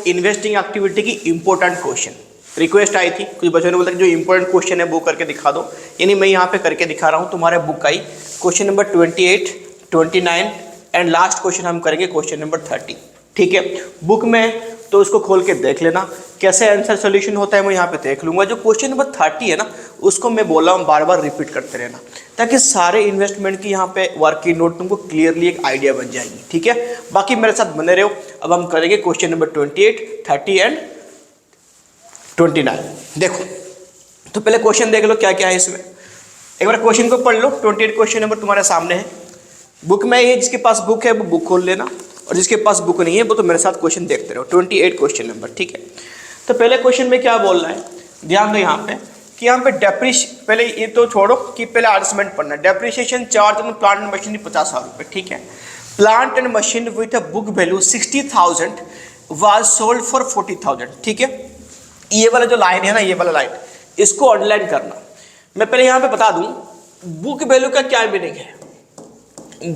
Investing activity की important question request आई थी, कुछ बच्चों ने बोला कि जो इंपॉर्टेंट क्वेश्चन है वो करके दिखा दो, यानी मैं यहाँ पे करके दिखा रहा हूँ। तुम्हारे book I question number 28, 29 and last question हम करेंगे क्वेश्चन नंबर 30। ठीक है, बुक में तो उसको खोल के देख लेना कैसे आंसर सोल्यूशन होता है, मैं यहाँ पे देख लूँगा। जो क्वेश्चन नंबर 30 है ना, उसको मैं बोल रहा हूँ बार बार रिपीट करते रहना, ताकि सारे इन्वेस्टमेंट की यहाँ पे वर्किंग नोट तुमको क्लियरली एक आइडिया बन जाएगी। ठीक है, बाकी मेरे साथ बने रहो। अब हम करेंगे क्वेश्चन नंबर 28, 30 एंड 29। देखो तो पहले क्वेश्चन देख लो क्या क्या है इसमें, एक बार क्वेश्चन को पढ़ लो। 28 क्वेश्चन नंबर तुम्हारे सामने है, बुक में ये जिसके पास बुक है वो बुक खोल लेना, और जिसके पास बुक नहीं है वो तो मेरे साथ क्वेश्चन देखते रहो। 28 क्वेश्चन नंबर, ठीक है। तो पहले क्वेश्चन में क्या बोल रहा है, ध्यान दो यहाँ पे कि यहाँ पे पहले ये तो छोड़ो कि पहले आर्ग्यूमेंट पढ़ना। Depreciation charge on plant and machinery 50,000 रुपये, ठीक है। Plant and machine with a book value 60,000 was sold for 40,000, ठीक है। ये वाला जो लाइन है ना, ये वाला लाइन, इसको अंडरलाइन करना। मैं पहले यहाँ पे बता दूं बुक वैल्यू का क्या मीनिंग है।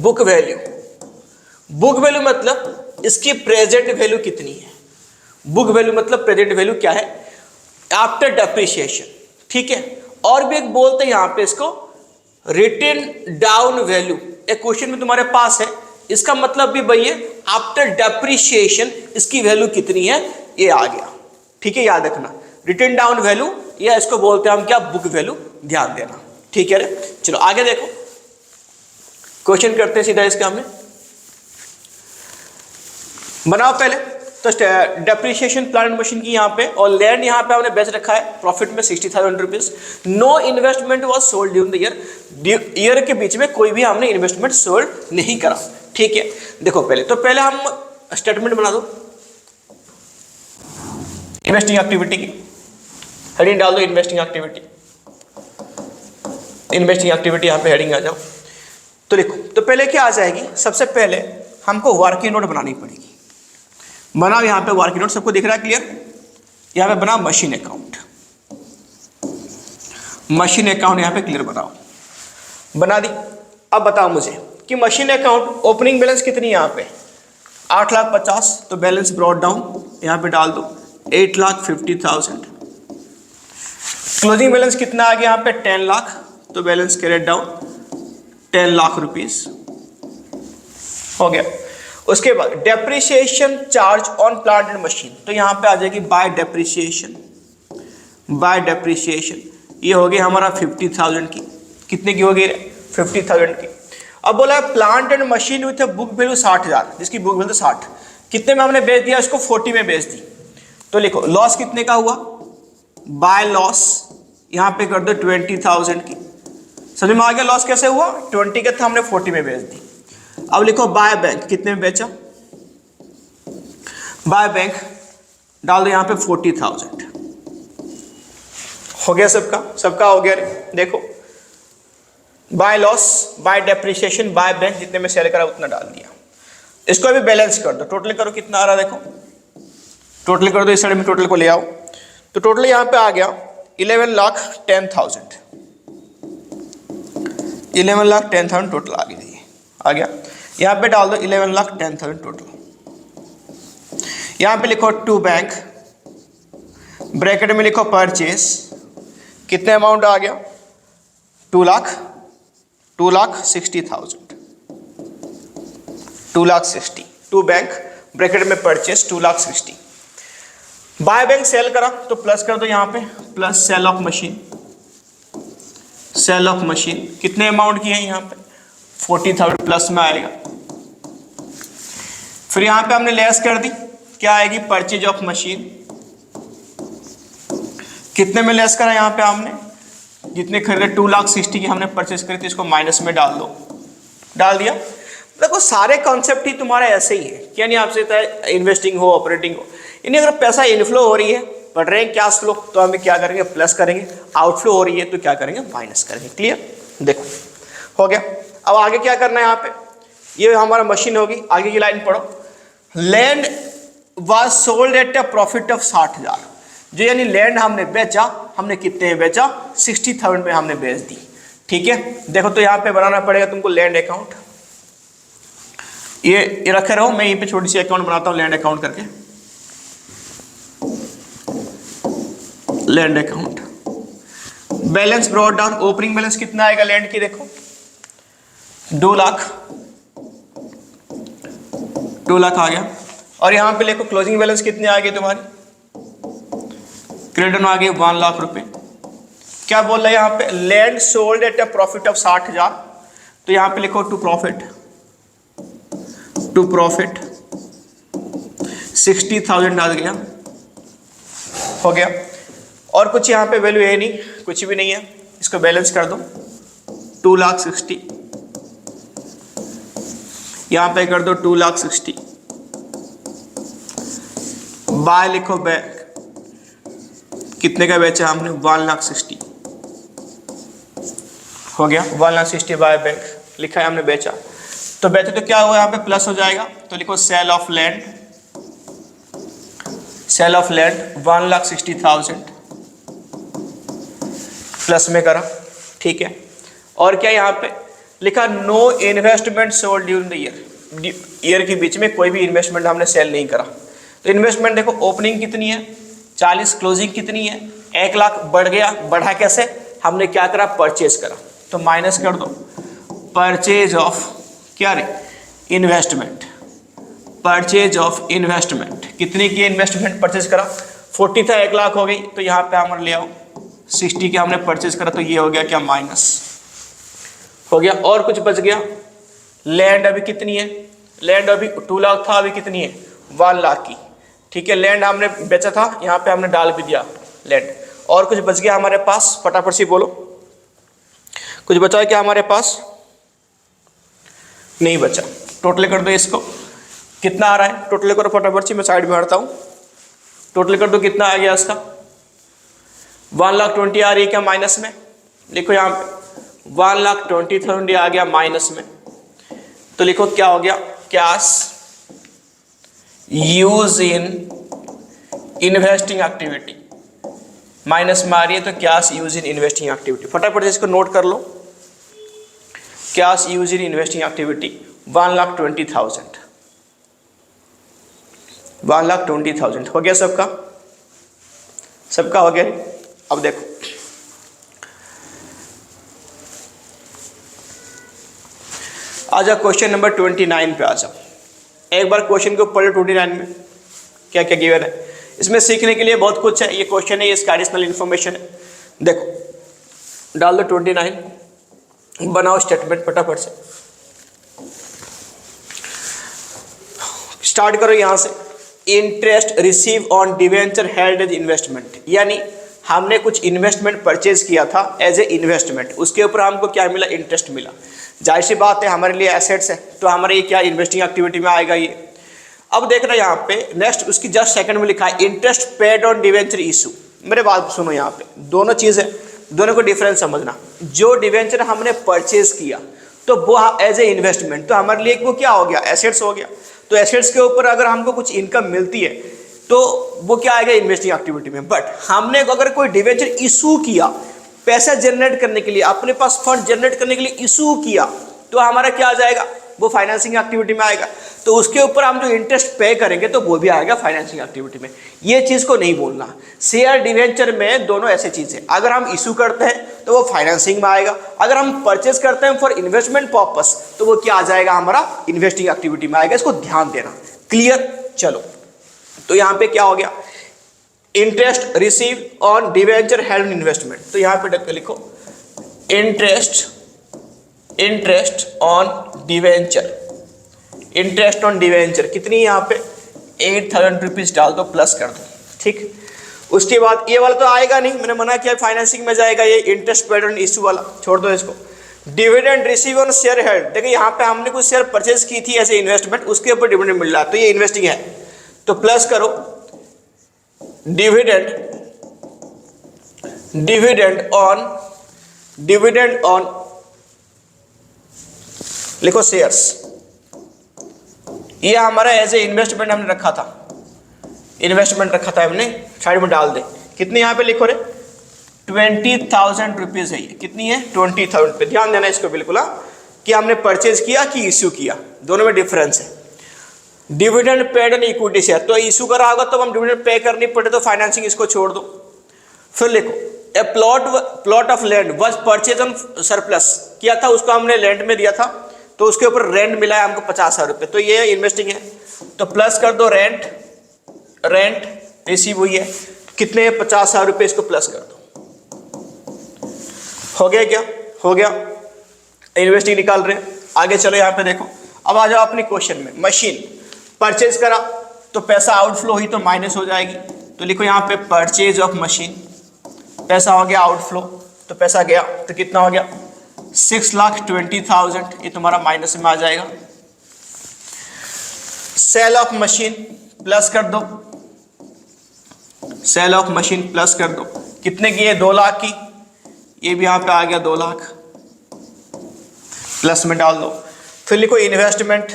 बुक वैल्यू मतलब इसकी प्रेजेंट वैल्यू कितनी है। बुक वैल्यू मतलब प्रेजेंट वैल्यू क्या है आफ्टर डेप्रिसिएशन, ठीक है। और भी एक बोलते हैं यहाँ पे इसको रिटन डाउन वैल्यू। एक क्वेश्चन में तुम्हारे पास है, इसका मतलब भी भैया आफ्टर डेप्रिसिएशन इसकी वैल्यू कितनी है, ये आ गया, ठीक है। याद रखना रिटन डाउन वैल्यू, या इसको बोलते हैं हम क्या, बुक वैल्यू, ध्यान देना, ठीक है। चलो आगे देखो, क्वेश्चन करते हैं सीधा इसका। हमने बनाओ पहले तो डेप्रिसिएशन प्लांट मशीन की यहाँ पे, और लैंड यहाँ पे हमने बेच रखा है प्रॉफिट में 60,000 rupees. No investment was sold during the year के बीच में कोई भी हमने इन्वेस्टमेंट सोल्ड नहीं करा, ठीक है। देखो पहले हम स्टेटमेंट बना दो इन्वेस्टिंग एक्टिविटी की, हेडिंग डाल दो इन्वेस्टिंग एक्टिविटी। इन्वेस्टिंग एक्टिविटी यहाँ पे हेडिंग आ जाओ तो लिखो। तो पहले क्या आ जाएगी, सबसे पहले हमको वर्किंग नोट बनानी पड़ेगी। बनाओ यहाँ पे वर्किंग नोट, सबको दिख रहा है क्लियर। यहाँ पे बनाओ मशीन अकाउंट, मशीन अकाउंट यहाँ पे क्लियर बनाओ, बना दी। अब बताओ मुझे कि मशीन अकाउंट ओपनिंग बैलेंस कितनी है यहाँ पे 8,50,000, तो बैलेंस ब्रॉट डाउन यहाँ पे डाल दो 8,50,000। क्लोजिंग बैलेंस कितना आ गया यहाँ पे 10 लाख, तो balance carried down 10 lakh rupees हो गया। उसके बाद depreciation charge on plant and machine, तो यहाँ पे आ जाएगी बाय डेप्रिसिएशन। बाय डेप्रिसिएशन ये हो गई हमारा 50,000 की, कितने की हो गई 50,000 की। अब बोला है plant and machine with book value 60,000, जिसकी बुक वैल्यू 60, कितने में हमने बेच दिया, इसको 40 में बेच दी। तो लिखो लॉस कितने का हुआ, बाय लॉस यहाँ पे कर दो 20,000 की। समझ में आ गया लॉस कैसे हुआ, 20 का था हमने 40 में बेच दी। अब लिखो बाय बैंक कितने में बेचा, बाय बैंक डाल दो यहाँ पे 40,000 हो गया। सबका हो गया। देखो by loss, bye depreciation, by bank, जितने में सेल करा उतना डाल दिया। इसको अभी बैलेंस कर दो, टोटल करो कितना आ रहा है, देखो टोटल कर दो, इस साइड में टोटल को ले आओ। तो टोटल यहाँ पे आ गया 11,10,000, 11,10,000 टोटल आ गया। यहाँ पे डाल दो 11,10,000 टोटल। यहाँ पे लिखो टू बैंक, ब्रैकेट में लिखो परचेस, कितने अमाउंट आ गया 2,60,000, 2,60,000। टू बैंक ब्रैकेट में परचेस 2,60,000। बाय बैंक सेल करा तो प्लस कर दो यहाँ पे, plus sale of machine, sale of machine कितने अमाउंट की है यहाँ पे 40,000 प्लस में आएगा। फिर यहाँ पे हमने लेस कर दी, क्या आएगी परचेज ऑफ मशीन, कितने में लेस करा यहाँ पे हमने, जितने खरीदे 2,60,000 की हमने परचेज करी थी, इसको माइनस में डाल दो, डाल दिया। देखो सारे कॉन्सेप्ट ही तुम्हारा ऐसे ही है, क्या नहीं आपसे इन्वेस्टिंग हो ऑपरेटिंग हो, यानी अगर पैसा इनफ्लो हो रही है, बढ़ रहे हैं कैश फ्लो, तो हमें क्या करेंगे प्लस करेंगे, आउटफ्लो हो रही है तो क्या करेंगे माइनस करेंगे। क्लियर, देखो हो गया। अब आगे क्या करना है, यहाँ पे ये हमारा मशीन होगी, आगे की लाइन पढ़ो। Land was sold at a profit of 60,000, जो यानी लैंड हमने बेचा, हमने कितने में बेचा 60,000 में हमने बेच दी, ठीक है। देखो तो यहाँ पे बनाना पड़ेगा तुमको लैंड अकाउंट, ये रखे रहो, मैं यहीं पे छोटी सी अकाउंट बनाता हूँ लैंड अकाउंट करके। Land account. Balance brought down, opening balance कितना आएगा लैंड की, देखो 2 लाख, 2 लाख आ गया। और यहां पे देखो क्लोजिंग बैलेंस कितने आ गए तुम्हारी, क्रेडिट आ गए 1 लाख रुपए। क्या बोल रहा है यहाँ पे, land sold at a profit of 60,000, तो यहाँ पे लिखो टू प्रॉफिट 60,000 आ गया, हो गया। और कुछ यहाँ पे वैल्यू है नहीं, कुछ भी नहीं है, इसको बैलेंस कर दो 2,60,000, यहाँ पे कर दो 2,60,000, बाय लिखो बैक, कितने का बेचा हमने 1,60,000, हो गया 1,60,000 बाय बैक लिखा है हमने, बेचा। तो बेचे तो क्या हुआ यहाँ पे प्लस हो जाएगा, तो लिखो सेल ऑफ लैंड 1,60,000 प्लस में करा, ठीक है। और क्या यहाँ पे लिखा, no investment sold during the year के बीच में कोई भी इन्वेस्टमेंट हमने सेल नहीं करा। तो इन्वेस्टमेंट देखो, ओपनिंग कितनी है 40, क्लोजिंग कितनी है 1 लाख, बढ़ गया, बढ़ा कैसे, हमने क्या करा, परचेज करा, तो माइनस कर दो परचेज ऑफ क्या रे, इन्वेस्टमेंट, परचेज ऑफ इन्वेस्टमेंट, कितने की इन्वेस्टमेंट परचेज करा, 40 था, 1 लाख हो गई, तो यहाँ पे हमारे ले आओ 60 के हमने परचेज करा, तो ये हो गया क्या, माइनस हो गया। और कुछ बच गया, लैंड अभी कितनी है, लैंड अभी 2 लाख था, अभी कितनी है 1 लाख की, ठीक है। लैंड हमने बेचा था, यहाँ पे हमने डाल भी दिया लैंड। और कुछ बच गया हमारे पास, फटाफट से बोलो, कुछ बचा है क्या हमारे पास, नहीं बचा। टोटल कर दो इसको, कितना आ रहा है, टोटल करो फटाफट से, मैं साइड में हटता हूँ। टोटल कर दो, कितना आ गया इसका 1,20,000 आ रही है क्या माइनस में, लिखो यहाँ पे 1,20,000 आ गया माइनस में, तो लिखो क्या हो गया, cash use in investing activity, minus में आ रही है, तो cash use in investing activity, फटाफट से इसको नोट कर लो, cash use in investing activity 1,20,000, 1,20,000 हो गया सबका, सबका हो गया। अब देखो आ जाओ क्वेश्चन नंबर 29 पे आ जाओ, एक बार क्वेश्चन को पढ़ लो 29 में क्या क्या गिवन है। इसमें सीखने के लिए बहुत कुछ है, ये क्वेश्चन है, ये इसका एडिशनल इन्फॉर्मेशन है। देखो डाल दो 29, बनाओ स्टेटमेंट फटाफट से, स्टार्ट करो यहां से, interest receive on debenture held as investment, यानी हमने कुछ इन्वेस्टमेंट परचेज किया था एज ए इन्वेस्टमेंट, उसके ऊपर हमको क्या मिला, इंटरेस्ट मिला। जाहिर सी बात है हमारे लिए एसेट्स है, तो हमारे ये क्या इन्वेस्टिंग एक्टिविटी में आएगा ये। अब देखना यहाँ पे नेक्स्ट, उसकी जस्ट सेकंड में लिखा है interest paid on debenture issue. मेरे बात सुनो, यहाँ पे दोनों चीज़ है, दोनों को डिफरेंस समझना। जो डिवेंचर हमने परचेज किया तो वो एज ए इन्वेस्टमेंट, तो हमारे लिए वो क्या हो गया, एसेट्स हो गया। तो एसेट्स के ऊपर अगर हमको कुछ इनकम मिलती है तो वो क्या आएगा, इन्वेस्टिंग एक्टिविटी में। बट हमने अगर कोई डिवेंचर इशू किया पैसा जनरेट करने के लिए, अपने पास फंड जनरेट करने के लिए इशू किया, तो हमारा क्या आ जाएगा, वो फाइनेंसिंग एक्टिविटी में आएगा। तो उसके ऊपर हम जो इंटरेस्ट पे करेंगे तो वो भी आएगा फाइनेंसिंग एक्टिविटी में। ये चीज़ को नहीं बोलना। शेयर डिवेंचर में दोनों ऐसे चीज़ है, अगर हम इशू करते हैं तो वो फाइनेंसिंग में आएगा, अगर हम परचेज करते हैं फॉर इन्वेस्टमेंट पर्पस तो वो क्या आ जाएगा, हमारा इन्वेस्टिंग एक्टिविटी में आएगा। इसको ध्यान देना, क्लियर। चलो तो यहाँ पे क्या हो गया, interest receive on debenture held investment, तो यहाँ पे लिखो interest on debenture, interest on debenture कितनी यहाँ पे 8,000 रुपीज डाल दो, प्लस कर दो, ठीक। उसके बाद ये वाला तो आएगा नहीं, मैंने मना किया फाइनेंसिंग में जाएगा, ये इंटरेस्ट पेड ऑन इशू वाला छोड़ दो इसको। Dividend receive on share held, देखिए यहाँ पे हमने कुछ शेयर परचेज की थी ऐसे इन्वेस्टमेंट, उसके ऊपर डिविडेंड मिल रहा है तो ये इन्वेस्टिंग है, तो प्लस करो डिविडेंड ऑन लिखो शेयर्स, ये हमारा एज ए इन्वेस्टमेंट हमने रखा था, इन्वेस्टमेंट रखा था हमने, साइड में डाल दे। कितनी यहाँ पे लिखो रे, 20,000 रुपीज है ये, कितनी है 20,000 पे। ध्यान देना इसको बिल्कुल, कि हमने परचेज किया कि इश्यू किया, दोनों में डिफरेंस है। Dividend paid and equity share, तो इशू करा होगा तो हम डिविडेंड पे करनी पड़े तो फाइनेंसिंग इसको छोड़ दो। फिर लिखो ए plot of land was purchase on surplus, किया था उसको हमने लैंड में दिया था, तो उसके ऊपर रेंट मिला है हमको 50,000 रुपये, तो ये इन्वेस्टिंग है। तो प्लस कर दो रेंट रिसीव हुई है, कितने 50,000 रुपये, इसको प्लस कर दो। हो गया क्या? हो गया। इन्वेस्टिंग निकाल रहे हैं। आगे चलो यहाँ पे देखो, अब आ जाओ अपनी क्वेश्चन में। मशीन परचेज करा तो पैसा आउटफ्लो हुई तो माइनस हो जाएगी, तो लिखो यहाँ पे परचेज ऑफ मशीन, पैसा हो गया आउटफ्लो, तो पैसा गया तो कितना हो गया 6,20,000, ये तुम्हारा माइनस में आ जाएगा। सेल ऑफ मशीन प्लस कर दो, सेल ऑफ मशीन प्लस कर दो, कितने की है 2 लाख की, ये भी यहाँ पे आ गया 2 लाख, प्लस में डाल दो। फिर लिखो इन्वेस्टमेंट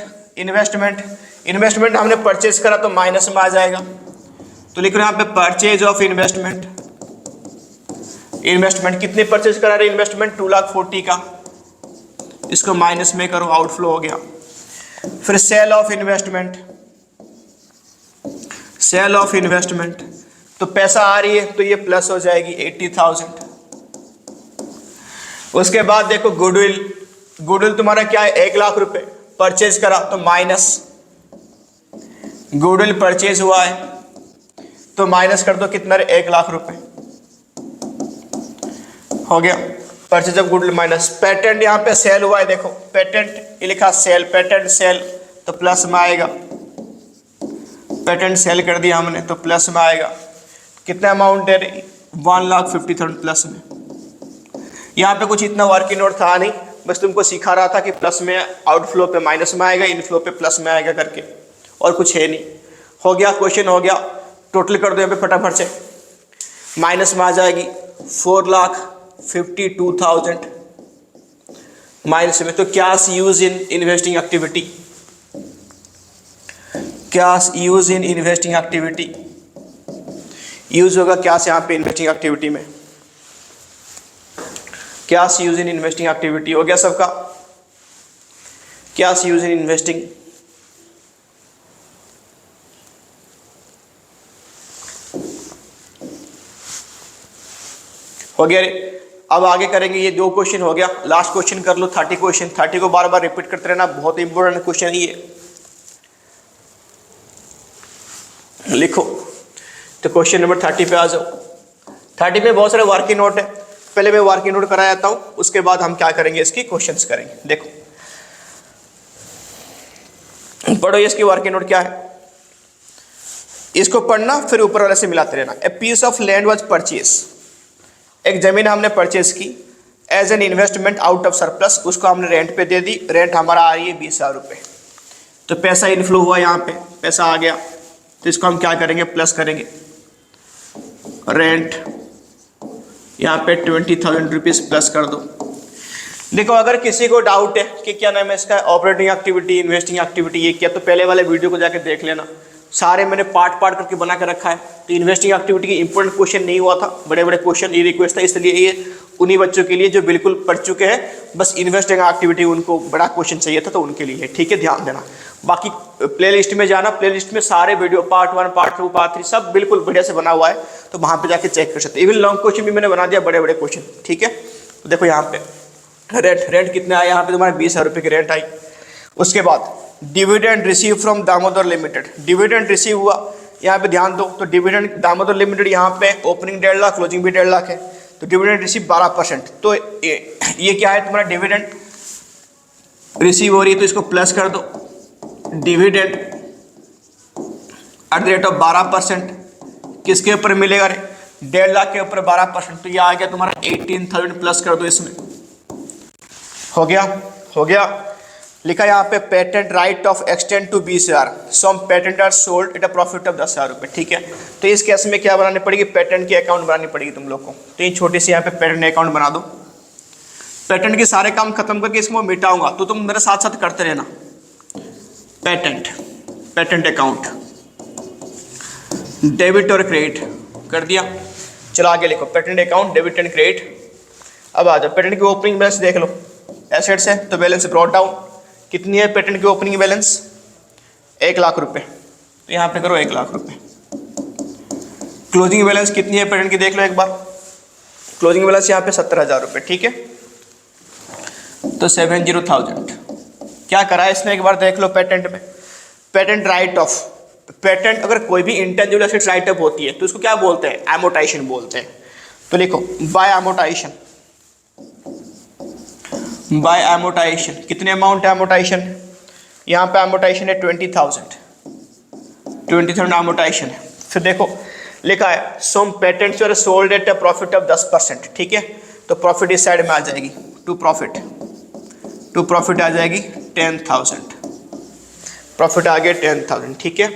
हमने परचेज करा तो माइनस में आ जाएगा, तो लिखो यहाँ पे परचेज ऑफ इन्वेस्टमेंट कितने परचेज करा रहे इन्वेस्टमेंट 2,40,000 का, इसको माइनस में करो, आउटफ्लो हो गया। फिर सेल ऑफ इन्वेस्टमेंट तो पैसा आ रही है तो ये प्लस हो जाएगी 80,000। उसके बाद देखो गुडविल तुम्हारा क्या है 1 लाख रुपए, परचेज करा तो माइनस, गुडविल परचेज हुआ है तो माइनस कर दो, कितना 1 लाख रुपए हो गया, purchase of goodwill minus. Patent यहाँ पे सेल हुआ है, देखो पेटेंट ये लिखा सेल, पेटेंट सेल तो प्लस में आएगा, पेटेंट सेल कर दिया हमने तो प्लस में आएगा, कितना अमाउंट है 1,50,000 प्लस में। यहाँ पे कुछ इतना वर्किंग नोट था नहीं, बस तुमको सिखा रहा था कि प्लस में आउटफ्लो पे माइनस में आएगा, इनफ्लो पे प्लस में आएगा करके, और कुछ है नहीं। हो गया, क्वेश्चन हो गया। टोटल कर दो यहाँ पे फटाफट से, माइनस में आ जाएगी 4,52,000 माइनस में। तो cash use in investing activity, cash use in investing activity, use होगा कैश यहाँ पे इन्वेस्टिंग एक्टिविटी में, cash use in investing activity हो गया सबका, कैश यूज इन इन्वेस्टिंग। हो गया रे। अब आगे करेंगे, ये 2 क्वेश्चन हो गया, लास्ट क्वेश्चन कर लो 30 क्वेश्चन, 30 को बार बार रिपीट करते रहना, बहुत इंपॉर्टेंट क्वेश्चन है ये। लिखो तो क्वेश्चन नंबर 30 पे आ जाओ। 30 में बहुत सारे वर्किंग नोट है, पहले मैं वर्किंग नोट कराया जाता हूं, उसके बाद हम क्या करेंगे इसकी क्वेश्चंस करेंगे। देखो पढ़ो ये, इसकी वर्किंग नोट क्या है, इसको पढ़ना फिर ऊपर वाले से मिलाते रहना। A piece of land was purchase, एक जमीन हमने परचेज की as an investment out of surplus, उसको हमने रेंट पे दे दी, रेंट हमारा आ रही है 20,000 रुपये, तो पैसा इनफ्लो हुआ, यहाँ पे पैसा आ गया, तो इसको हम क्या करेंगे प्लस करेंगे, रेंट यहाँ पे 20,000 रुपीज़ प्लस कर दो। देखो अगर किसी को डाउट है कि क्या नाम है इसका ऑपरेटिंग एक्टिविटी, इन्वेस्टिंग एक्टिविटी ये क्या, तो पहले वाले वीडियो को जाके देख लेना, सारे मैंने पार्ट करके बना के रखा है। तो इन्वेस्टिंग एक्टिविटी की इंपॉर्टेंट क्वेश्चन नहीं हुआ था, बड़े बड़े क्वेश्चन, ये रिक्वेस्ट था, इसलिए ये उन्हीं बच्चों के लिए जो बिल्कुल पढ़ चुके हैं, बस इन्वेस्टिंग एक्टिविटी उनको बड़ा क्वेश्चन चाहिए था, तो उनके लिए ठीक है, ध्यान देना। बाकी प्लेलिस्ट में जाना, प्लेलिस्ट में सारे वीडियो पार्ट 1, पार्ट 2, पार्ट 3 सब बिल्कुल बढ़िया से बना हुआ है, तो वहाँ पे जाके चेक कर सकते हैं। इवन लॉन्ग क्वेश्चन भी मैंने बना दिया, बड़े बड़े क्वेश्चन, ठीक है। तो देखो यहाँ पे रेंट कितने आए, यहाँ पे तुम्हारे 20,000 रुपये की रेंट आई। उसके बाद dividend receive from Damodar limited, dividend receive हुआ, यहाँ पे ध्यान दो, तो डिविडेंड दामोदर लिमिटेड यहाँ पे ओपनिंग 1.5 लाख, क्लोजिंग भी 1.5 लाख है, तो डिविडेंड रिसीव 12%, तो ये क्या है तुम्हारा डिविडेंड रिसीव हो रही है, तो इसको प्लस कर दो, dividend at the rate of 12%, किसके ऊपर मिलेगा रे 1.5 लाख के ऊपर 12%, तो ये आ गया तुम्हारा 18,000 प्लस कर दो इसमें। हो गया। लिखा यहाँ पे patent right of extend to 20,000, some patent are sold at a profit of 10,000 रुपये, ठीक है। तो इस केस में क्या बनानी पड़ेगी, पेटेंट की अकाउंट बनानी पड़ेगी तुम लोग को, तो ये छोटी सी यहाँ पे पेटेंट अकाउंट बना दो। पेटेंट के सारे काम खत्म करके इसको मिटाऊंगा, तो तुम मेरे साथ साथ करते रहना। पेटेंट अकाउंट डेबिट और क्रेडिट कर दिया, चलो आगे लिखो patent account debit and credit. अब आ जाओ पेटेंट की ओपनिंग बैलेंस देख लो, एसेट्स है तो बैलेंस ब्रॉट डाउन, कितनी है पेटेंट की ओपनिंग बैलेंस 1 लाख रुपए, तो यहाँ पे करो 1 लाख रुपए। क्लोजिंग बैलेंस कितनी है पेटेंट की देख लो एक बार, क्लोजिंग बैलेंस यहाँ पे 70,000 रुपये, ठीक है। तो 70,000 क्या करा है इसने, एक बार देख लो पेटेंट में। पेटेंट राइट ऑफ, पेटेंट अगर कोई भी इंटेंजिबल एसेट्स राइट ऑफ होती है तो इसको क्या बोलते हैं, एमोर्टाइजेशन बोलते हैं। तो लिखो बाय एमोर्टाइजेशन, बाय एमोर्टाइजेशन कितने अमाउंट है एमोर्टाइजेशन, यहाँ पे एमोर्टाइजेशन है 20,000 एमोर्टाइजेशन है। फिर देखो लिखा है some patents are sold at a profit of 10%, ठीक है। तो प्रॉफिट इस साइड में आ जाएगी, टू प्रॉफिट आ जाएगी 10,000, प्रॉफिट आ गया 10,000, ठीक है।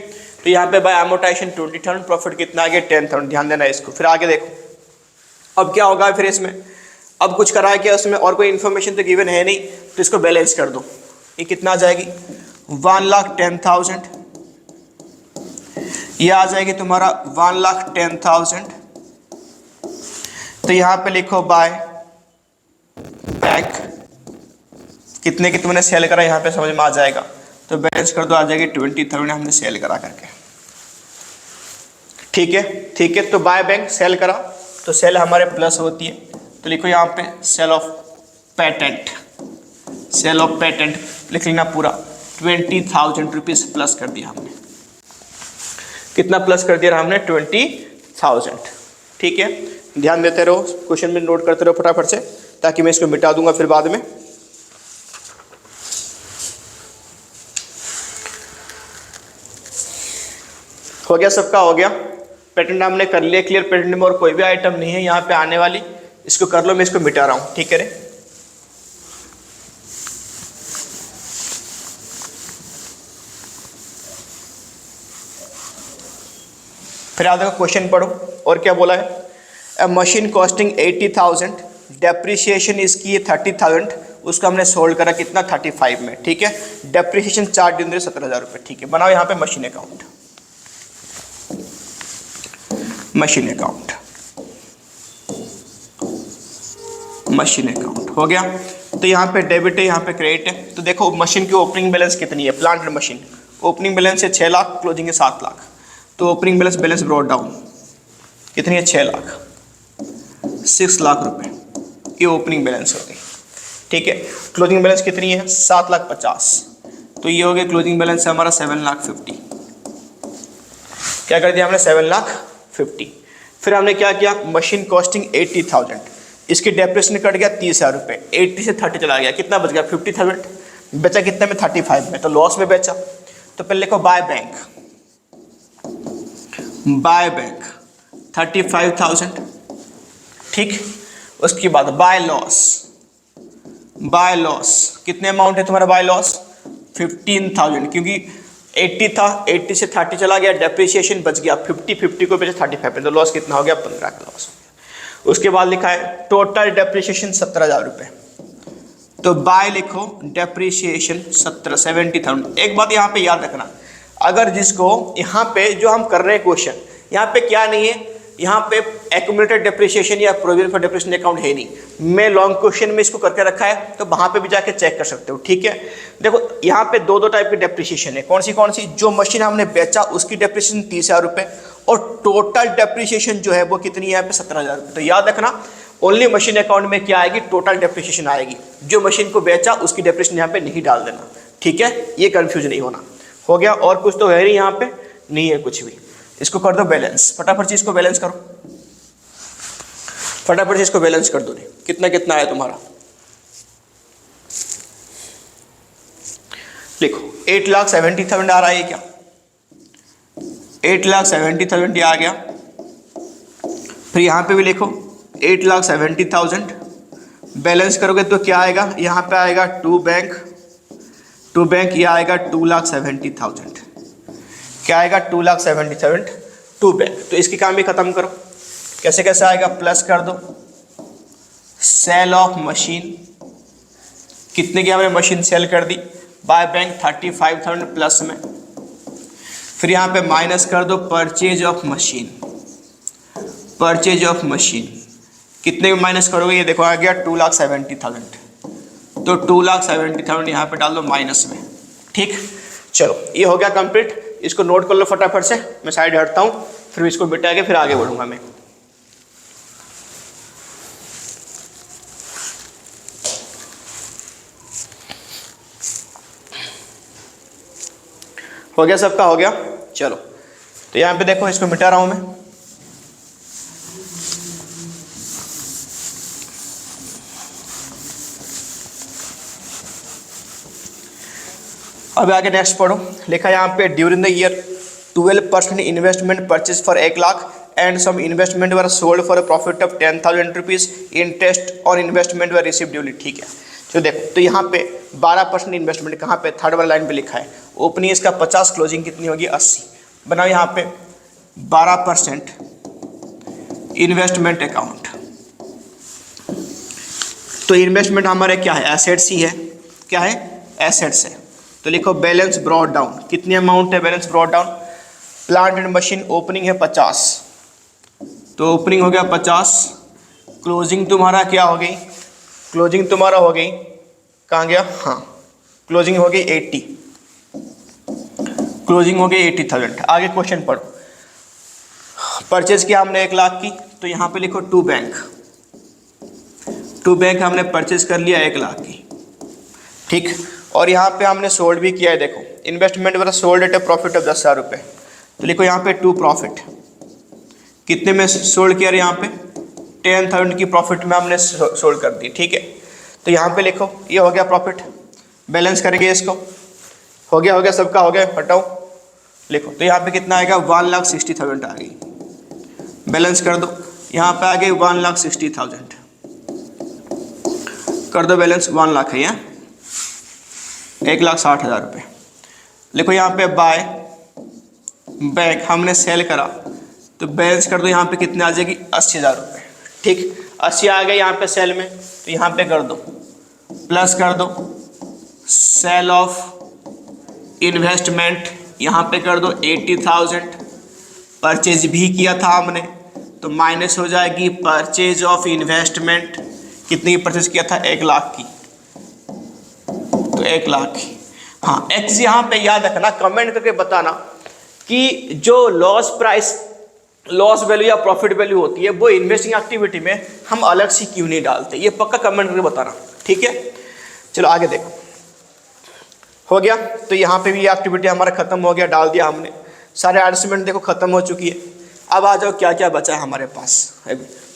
तो यहाँ पे बाय एमोर्टाइजेशन 20,000, प्रॉफिट कितना आ गया 10,000, ध्यान देना इसको। फिर आगे देखो अब क्या होगा, फिर इसमें अब कुछ करा है क्या उसमें, और कोई इन्फॉर्मेशन तो गिवन है नहीं, तो इसको बैलेंस कर दो। ये कितना आ जाएगी 1,10,000, ये आ जाएगी तुम्हारा 1,10,000। तो यहाँ पे लिखो बाय बैंक, कितने की तुमने सेल करा यहाँ पे समझ में आ जाएगा। तो बैलेंस कर दो, आ जाएगी 20,000 हमने सेल करा करके, ठीक है, ठीक है। तो बाय बैंक सेल करा तो सेल हमारे प्लस होती है, तो लिखो यहाँ पे sale of patent, sale of patent लिख लेना पूरा 20,000 रुपीज प्लस कर दिया हमने। कितना प्लस कर दिया हमने 20,000, ठीक है। ध्यान देते रहो, क्वेश्चन में नोट करते रहो फटाफट से, ताकि मैं इसको मिटा दूंगा फिर बाद में। हो गया, सबका हो गया। पेटेंट हमने कर लिया क्लियर, पेटेंट में और कोई भी आइटम नहीं है यहाँ पे आने वाली, इसको कर लो, मैं इसको मिटा रहा हूँ, ठीक है रे। फिर आप देखो क्वेश्चन पढ़ो और क्या बोला है। अ मशीन कॉस्टिंग 80,000, डेप्रिसिएशन इसकी है 30,000, उसको हमने सोल्ड करा कितना 35 में, ठीक है। डेप्रिसिएशन चार्ज दिन 17,000 रुपये, ठीक है। बनाओ यहाँ पे machine account, machine account, machine account हो गया। तो यहाँ पे डेबिट है, यहाँ पे क्रेडिट है। तो देखो मशीन की ओपनिंग बैलेंस कितनी है, plant and machine opening balance है 6 लाख, क्लोजिंग है 7 लाख। तो ओपनिंग बैलेंस ब्रॉट डाउन कितनी है 6 लाख, 6 लाख रुपए ये ओपनिंग बैलेंस हो गई, ठीक है। क्लोजिंग बैलेंस कितनी है 7,50,000, तो ये हो गया क्लोजिंग बैलेंस हमारा 7,50,000। क्या कर दिया हमने 7,50,000। फिर हमने क्या किया, मशीन कॉस्टिंग 80,000, इसकी डेप्रिसिएशन कट गया 30,000 रुपये, 80 से 30 चला गया, कितना बच गया 50,000, बेचा कितने में 35 में, तो लॉस में बेचा। तो पहले लिखो बाय बैंक, बाय बैंक 35,000, ठीक। उसके बाद बाय लॉस, बाय लॉस कितने अमाउंट है तुम्हारा बाय लॉस 15,000, क्योंकि 80 था, 80 से 30 चला गया, डेप्रिसिएशन बच गया 50 को बेचा 35 में, तो लॉस कितना हो गया 15 का लॉस। उसके बाद लिखा है टोटल डेप्रिसिएशन 17,000 रुपये, तो बाय लिखो डेप्रिसिएशन 70,000। एक बात यहाँ पे याद रखना, अगर जिसको यहाँ पे जो हम कर रहे हैं क्वेश्चन, यहाँ पे क्या नहीं है, यहाँ पे एक्यूमुलेटेड डेप्रिसिएशन या प्रोविजन फॉर डेप्रिसिएशन अकाउंट है नहीं। मैं लॉन्ग क्वेश्चन में इसको करके रखा है, तो वहाँ पे भी जाके चेक कर सकते हो, ठीक है। देखो यहाँ पे दो टाइप की डेप्रिसिएशन है, कौन सी, जो मशीन हमने बेचा उसकी डेप्रिसिएशन 30,000 रुपये, और टोटल डेप्रिसिएशन जो है वो कितनी है यहाँ पे 17,000 रुपये। तो याद रखना ओनली मशीन अकाउंट में क्या आएगी, टोटल डेप्रिसिएशन आएगी, जो मशीन को बेचा उसकी डेप्रिसिएशन यहाँ पे नहीं डाल देना, ठीक है। ये कंफ्यूज नहीं होना। हो गया, और कुछ तो है नहीं यहाँ पे, नहीं है कुछ भी। इसको कर दो बैलेंस, फटाफट से इसको बैलेंस करो, फटाफट से इसको बैलेंस कर दो। कितना कितना है तुम्हारा, लिखो 8,70,000 आ रहा है क्या, 8,70,000 ये आ गया। फिर यहाँ पे भी लिखो 8,70,000, बैलेंस करोगे तो क्या आएगा, यहाँ पे आएगा टू बैंक ये आएगा 2,70,000, क्या आएगा 2,70,000 टू बैंक। तो इसकी काम भी खत्म करो, कैसे कैसे आएगा, प्लस कर दो सेल ऑफ मशीन, कितने की हमने मशीन सेल कर दी बाय बैंक 35,000 प्लस में। फिर यहाँ पे माइनस कर दो purchase of machine, purchase of machine कितने में माइनस करोगे, ये देखो आ गया 2,70,000, तो 2,70,000 यहाँ पे डाल दो माइनस में, ठीक। चलो ये हो गया कंप्लीट, इसको नोट कर लो फटाफट से, मैं साइड हटता हूँ, फिर इसको मिटा के फिर आगे बढ़ूंगा मैं। हो गया सबका, हो गया। चलो तो यहाँ पे देखो, इसको मिटा रहा हूँ मैं। अब आगे नेक्स्ट पढ़ो, लिखा है यहाँ पे during the year 12% investment purchase for 1 lakh and some investment were sold for a profit of 10,000 rupees, interest on investment were receive duly. ठीक है, तो देखो, तो यहाँ पे 12% इन्वेस्टमेंट कहाँ पे, थर्ड वाला लाइन पे लिखा है। ओपनिंग इसका 50, क्लोजिंग कितनी होगी 80। बनाओ यहाँ पे 12% इन्वेस्टमेंट अकाउंट। तो इन्वेस्टमेंट हमारे क्या है, एसेट्स ही है। क्या है, एसेट्स है। तो लिखो बैलेंस ब्रॉट डाउन, कितनी अमाउंट है balance brought down. Plant and machine opening है 50, तो ओपनिंग हो गया 50। क्लोजिंग तुम्हारा क्या हो गई, क्लोजिंग तुम्हारा हो गई, कहाँ गया, हाँ क्लोजिंग हो गई 80, क्लोजिंग हो गई 80,000। आगे क्वेश्चन पढ़ो। परचेज किया हमने 1 लाख की, तो यहाँ पे लिखो टू बैंक हमने परचेज कर लिया 1 लाख की। ठीक, और यहाँ पे हमने सोल्ड भी किया है। देखो इन्वेस्टमेंट वाला sold at A profit of 10,000 रुपये, तो लिखो यहाँ पे टू प्रॉफिट, कितने में सोल्ड किया, यहाँ पे 10,000 की प्रॉफिट में हमने सोल्ड कर दी। ठीक है, तो यहाँ पे लिखो ये हो गया प्रॉफिट, बैलेंस करेंगे इसको। हो गया सबका, हो गया, हटाओ लिखो। तो यहाँ पे कितना आएगा, 1,60,000 आ गई। बैलेंस कर दो, यहाँ पे आ गई 1,60,000, कर दो बैलेंस, 1 लाख है यहाँ, 1,60,000 रुपये। लिखो यहाँ पे बाय बैंक हमने सेल करा, तो बैलेंस कर दो, यहाँ पे कितने आ जाएगी, 80,000 रुपये। ठीक, 80 आ गए यहाँ पे सेल में, तो यहाँ पे कर दो प्लस कर दो सेल ऑफ इन्वेस्टमेंट, यहाँ पे कर दो 80,000। परचेज भी किया था हमने, तो माइनस हो जाएगी परचेज ऑफ इन्वेस्टमेंट, कितनी की परचेज किया था, 1 लाख की, तो 1 लाख की। हाँ, एक्स यहाँ पे याद रखना, कमेंट करके बताना कि जो लॉस प्राइस, लॉस वैल्यू या प्रॉफिट वैल्यू होती है वो इन्वेस्टिंग एक्टिविटी में हम अलग से क्यों नहीं डालते, ये पक्का कमेंट करके बताना। ठीक है, चलो आगे देखो। हो गया, तो यहाँ पे भी ये एक्टिविटी हमारा खत्म हो गया, डाल दिया हमने, सारे एडजस्टमेंट देखो खत्म हो चुकी है। अब आ जाओ क्या क्या बचा है हमारे पास।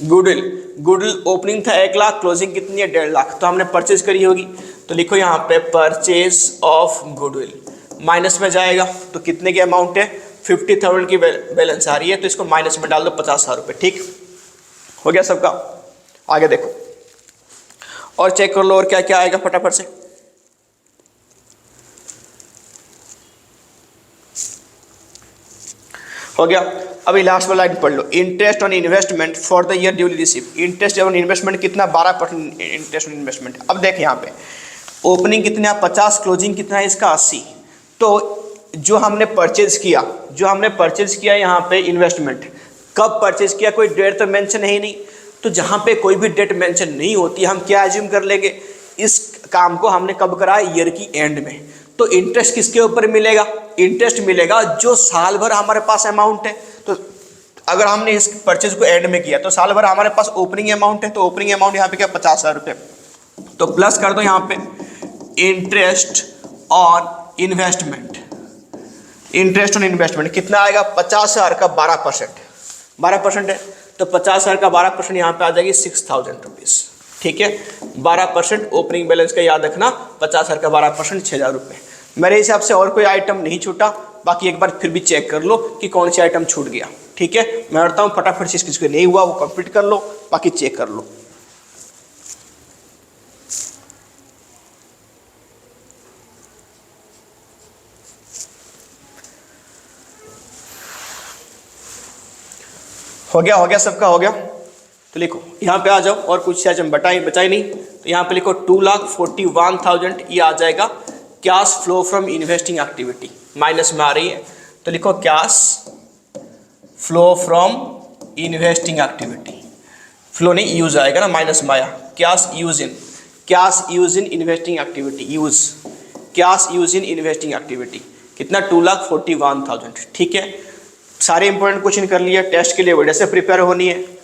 गुडविल ओपनिंग था 1 लाख, क्लोजिंग कितनी है 1.5 लाख, तो हमने परचेज करी होगी, तो लिखो यहाँ पे परचेज ऑफ गुडविल, माइनस में जाएगा, तो कितने की अमाउंट है, 50,000 की बैलेंस आ रही है, तो इसको माइनस में डाल दो 50,000 रुपये। ठीक, हो गया सबका। आगे देखो और चेक कर लो और क्या क्या आएगा फटाफट से। हो गया, अभी लास्ट वाला लाइन पढ़ लो, interest on investment for the year duly receive. Interest on investment कितना, 12% इंटरेस्ट ऑन इन्वेस्टमेंट। अब देख यहाँ पे ओपनिंग कितना 50, क्लोजिंग कितना है इसका 80। तो जो हमने परचेज किया यहाँ पे इन्वेस्टमेंट, कब परचेज किया, कोई डेट तो मेंशन है ही नहीं, तो जहाँ पे कोई भी डेट मेंशन नहीं होती हम क्या एज्यूम कर लेंगे, इस काम को हमने कब करा, ईयर की एंड में। तो इंटरेस्ट किसके ऊपर मिलेगा, इंटरेस्ट मिलेगा जो साल भर हमारे पास अमाउंट है। तो अगर हमने इस परचेज को एंड में किया तो साल भर हमारे पास ओपनिंग अमाउंट है, तो ओपनिंग अमाउंट यहाँ पे क्या 50,000 रुपये, तो प्लस कर दो यहाँ पे interest on investment. Interest on investment कितना आएगा, 50,000 का 12% है, तो 50,000 का 12% यहाँ पे आ जाएगी 6,000 रुपीज़। ठीक है, 12% ओपनिंग बैलेंस का याद रखना, 50,000 का 12% 6,000 रुपये। मेरे हिसाब से और कोई आइटम नहीं छूटा, बाकी एक बार फिर भी चेक कर लो कि कौन सी आइटम छूट गया। ठीक है, मैं करता हूँ फटाफट से, किसको नहीं हुआ वो कंप्लीट कर लो, बाकी चेक कर लो। हो गया सबका, हो गया। तो लिखो यहाँ पे आ जाओ, और कुछ आइटम बचाई नहीं, तो यहाँ पे लिखो 2,41,000 ये आ जाएगा cash flow from investing activity, minus में आ रही है, तो लिखो cash flow from investing activity, flow नहीं यूज आएगा ना, माइनस में आया, cash use in investing activity, cash use in investing activity कितना 2,41,000। ठीक है, सारे इंपॉर्टेंट क्वेश्चन कर लिए, टेस्ट के लिए बढ़िया से प्रिपेयर होनी है।